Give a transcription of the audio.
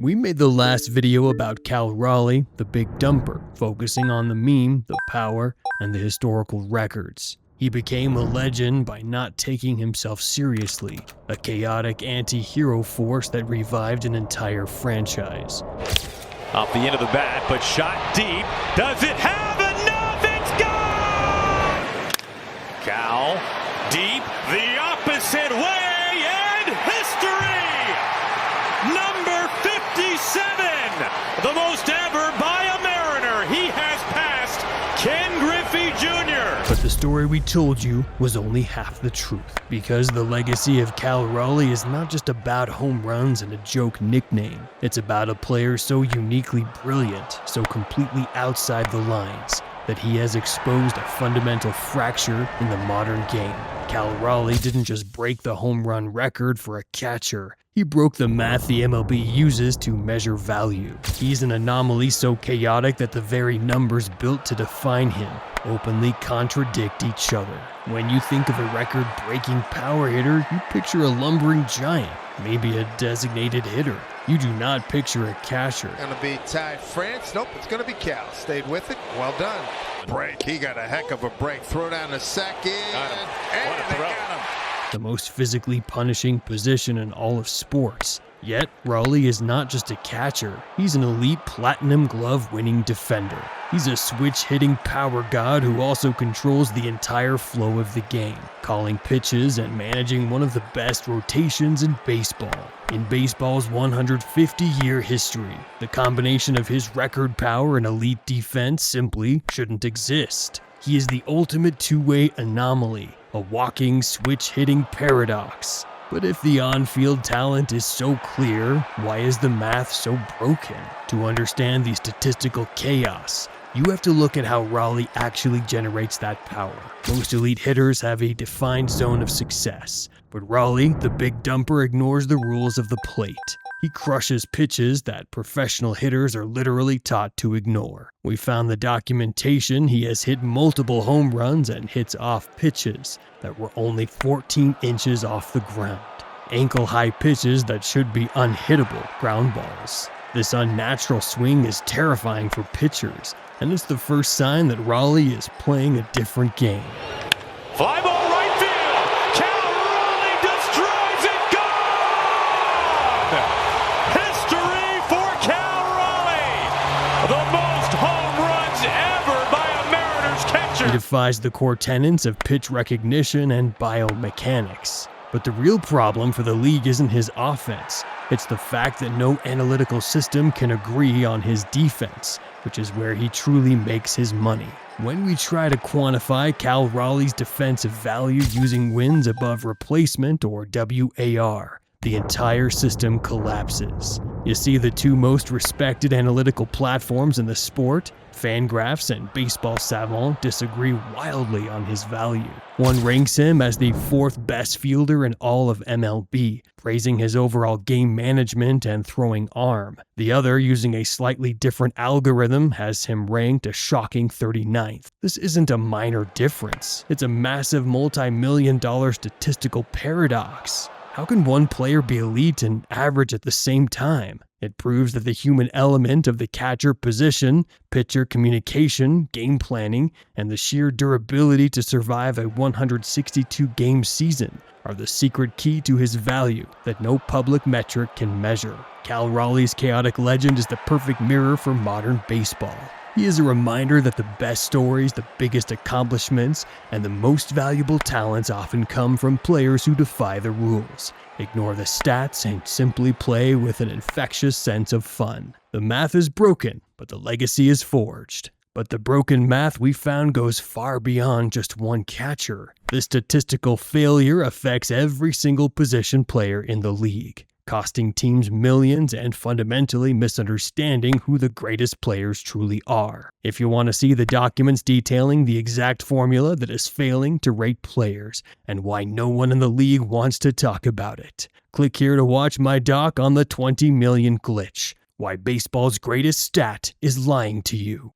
We made the last video about Cal Raleigh, the big dumper, focusing on the meme, the power, and the historical records. He became a legend by not taking himself seriously, a chaotic anti-hero force that revived an entire franchise. Off the end of the bat, but shot deep. Does it have enough? It's gone! Cal, deep, the opposite way, and history! Number 57, the most ever by a Mariner. He has passed Ken Griffey Jr. But the story we told you was only half the truth, because the legacy of Cal Raleigh is not just about home runs and a joke nickname. It's about a player so uniquely brilliant, so completely outside the lines, that he has exposed a fundamental fracture in the modern game. Cal Raleigh didn't just break the home run record for a catcher. He broke the math the MLB uses to measure value. He's an anomaly so chaotic that the very numbers built to define him openly contradict each other. When you think of a record-breaking power hitter, you picture a lumbering giant, maybe a designated hitter. You do not picture a catcher. Gonna be Ty France. Nope, it's gonna be Cal. Stayed with it. Well done. Break. He got a heck of a break. Throw down to second. And they got him. The most physically punishing position in all of sports. Yet, Raleigh is not just a catcher, he's an elite platinum glove winning defender. He's a switch-hitting power god who also controls the entire flow of the game, calling pitches and managing one of the best rotations in baseball. In baseball's 150-year history, the combination of his record power and elite defense simply shouldn't exist. He is the ultimate two-way anomaly, a walking switch-hitting paradox. But if the on-field talent is so clear, why is the math so broken? To understand the statistical chaos, you have to look at how Raleigh actually generates that power. Most elite hitters have a defined zone of success, but Raleigh, the big dumper, ignores the rules of the plate. He crushes pitches that professional hitters are literally taught to ignore. We found the documentation. He has hit multiple home runs and hits off pitches that were only 14 inches off the ground. Ankle-high pitches that should be unhittable ground balls. This unnatural swing is terrifying for pitchers, and it's the first sign that Raleigh is playing a different game. Fly ball right field. Cal Raleigh destroys it. Gone! History for Cal Raleigh. The most home runs ever by a Mariners catcher. He defies the core tenets of pitch recognition and biomechanics. But the real problem for the league isn't his offense. It's the fact that no analytical system can agree on his defense, which is where he truly makes his money. When we try to quantify Cal Raleigh's defensive value using wins above replacement or WAR, the entire system collapses. You see, the two most respected analytical platforms in the sport, Fangraphs and Baseball Savant, disagree wildly on his value. One ranks him as the fourth best fielder in all of MLB, praising his overall game management and throwing arm. The other, using a slightly different algorithm, has him ranked a shocking 39th. This isn't a minor difference. It's a massive multi-million-dollar statistical paradox. How can one player be elite and average at the same time? It proves that the human element of the catcher position, pitcher communication, game planning, and the sheer durability to survive a 162-game season are the secret key to his value that no public metric can measure. Cal Raleigh's chaotic legend is the perfect mirror for modern baseball. He is a reminder that the best stories, the biggest accomplishments, and the most valuable talents often come from players who defy the rules, ignore the stats, and simply play with an infectious sense of fun. The math is broken, but the legacy is forged. But the broken math we found goes far beyond just one catcher. This statistical failure affects every single position player in the league, costing teams millions and fundamentally misunderstanding who the greatest players truly are. If you want to see the documents detailing the exact formula that is failing to rate players and why no one in the league wants to talk about it, click here to watch my doc on the 20 million glitch, why baseball's greatest stat is lying to you.